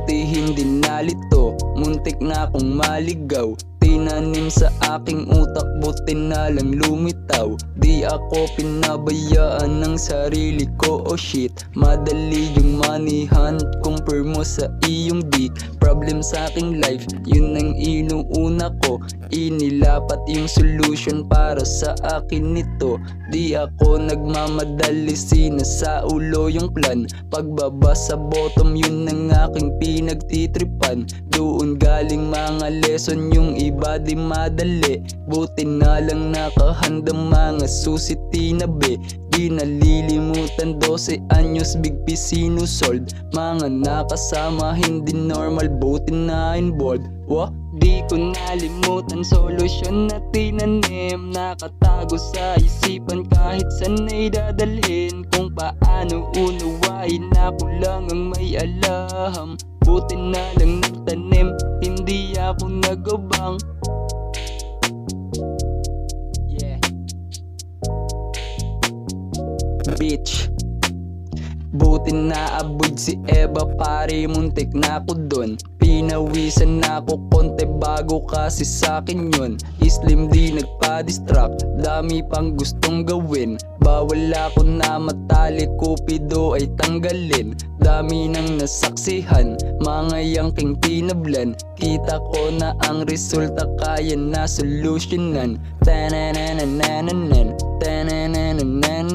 buti hindi nalito. Muntik na akong maligaw, tinanim sa aking utak, buti na lang lumitaw. Di ako pinabayaan ng sarili ko, oh shit. Madali yung manihan, compare mo sa iyong di. Problem sa aking life, yun ang inuuna ko. Inilapat yung solution para sa akin nito. Di ako nagmamadali, sinasa ulo yung plan. Pagbaba sa bottom, yun ang aking pinagtitripan. Doon galing mga lesson, yung iba di madali. Buti na lang nakahandang mga susi tinabi. Di nalilimutan 12 anyos, big P sinusold. Mga nakasama hindi normal, buti na involved. Wah, di ko nalimutan solusyon na tinanim. Nakatago sa isipan kahit saan ay dadalhin. Kung paano unawain, ako lang ang may alam. Buti na lang nagtanim, hindi ako nagabang. Yeah. Bitch, buti na avoid si Eva, pare muntik na ako dun. Pinawisan na ako konti bago kasi sa'kin yun. Slim di nagpa-distract, dami pang gustong gawin. Bawal ako na matali, kupido ay tanggalin. Dami nang nasaksihan, mga yangking tinablan. Kita ko na ang resulta, kaya na solusyonan. Tananananan, tananananan.